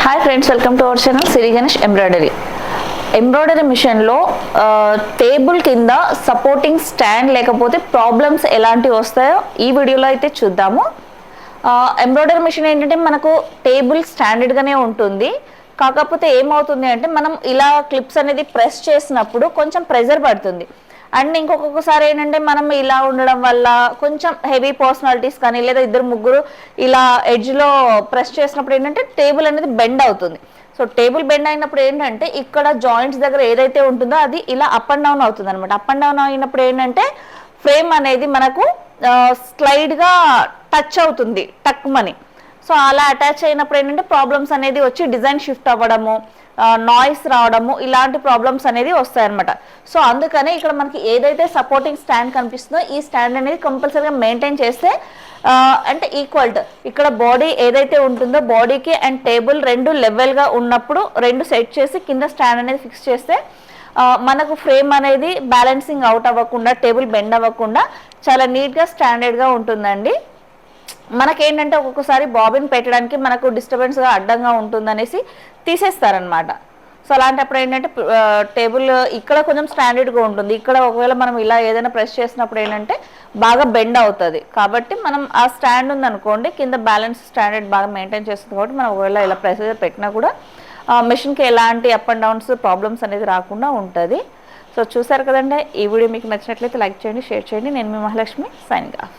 Hi friends, welcome to our channel Siri Ganesh embroidery మిషన్లో table కింద supporting stand లేకపోతే problems ఎలాంటివి వస్తాయో ఈ వీడియోలో అయితే చూద్దాము. ఎంబ్రాయిడరీ మిషన్ ఏంటంటే మనకు టేబుల్ స్టాండర్డ్గానే ఉంటుంది. కాకపోతే ఏమవుతుంది అంటే మనం ఇలా క్లిప్స్ అనేది ప్రెస్ చేసినప్పుడు కొంచెం ప్రెజర్ పడుతుంది. అండ్ ఇంకొకసారి ఏంటంటే మనం ఇలా ఉండడం వల్ల కొంచెం హెవీ పర్సనాలిటీస్ కానీ లేదా ఇద్దరు ముగ్గురు ఇలా ఎడ్జ్లో ప్రెస్ చేసినప్పుడు ఏంటంటే టేబుల్ అనేది బెండ్ అవుతుంది. సో టేబుల్ బెండ్ అయినప్పుడు ఏంటంటే ఇక్కడ జాయింట్స్ దగ్గర ఏదైతే ఉంటుందో అది ఇలా అప్ అండ్ డౌన్ అవుతుంది అనమాట. అప్ అండ్ డౌన్ అయినప్పుడు ఏంటంటే ఫ్రేమ్ అనేది మనకు స్లైడ్గా టచ్ అవుతుంది టక్మని. సో అలా అటాచ్ అయినప్పుడు ఏంటంటే ప్రాబ్లమ్స్ అనేది వచ్చి డిజైన్ షిఫ్ట్ అవ్వడము, నాయిస్ రావడము, ఇలాంటి ప్రాబ్లమ్స్ అనేది వస్తాయన్నమాట. సో అందుకనే ఇక్కడ మనకి ఏదైతే సపోర్టింగ్ స్టాండ్ కనిపిస్తుందో ఈ స్టాండ్ అనేది కంపల్సరీగా మెయింటైన్ చేస్తే అంటే ఈక్వల్ ఇక్కడ బాడీ ఏదైతే ఉంటుందో బాడీకి అండ్ టేబుల్ రెండు లెవెల్గా ఉన్నప్పుడు రెండు సెట్ చేసి కింద స్టాండ్ అనేది ఫిక్స్ చేస్తే మనకు ఫ్రేమ్ అనేది బ్యాలెన్సింగ్ అవుట్ అవ్వకుండా టేబుల్ బెండ్ అవ్వకుండా చాలా నీట్గా స్టాండర్డ్గా ఉంటుందండి. మనకేంటంటే ఒక్కొక్కసారి బాబిన్ పెట్టడానికి మనకు డిస్టర్బెన్స్గా అడ్డంగా ఉంటుందనేసి తీసేస్తారనమాట. సో అలాంటప్పుడు ఏంటంటే టేబుల్ ఇక్కడ కొంచెం స్టాండర్డ్గా ఉంటుంది, ఇక్కడ ఒకవేళ మనం ఇలా ఏదైనా ప్రెస్ చేసినప్పుడు ఏంటంటే బాగా బెండ్ అవుతుంది. కాబట్టి మనం ఆ స్టాండ్ ఉందనుకోండి కింద బ్యాలెన్స్ స్టాండర్డ్ బాగా మెయింటైన్ చేస్తుంది కాబట్టి మనం ఒకవేళ ఇలా ప్రెస్ పెట్టినా కూడా మెషిన్కి ఎలాంటి అప్ అండ్ డౌన్స్ ప్రాబ్లమ్స్ అనేది రాకుండా ఉంటుంది. సో చూసారు కదండి, ఈ వీడియో మీకు నచ్చినట్లయితే లైక్ చేయండి, షేర్ చేయండి. నేను మీ మహాలక్ష్మి, సైనింగ్ ఆఫ్.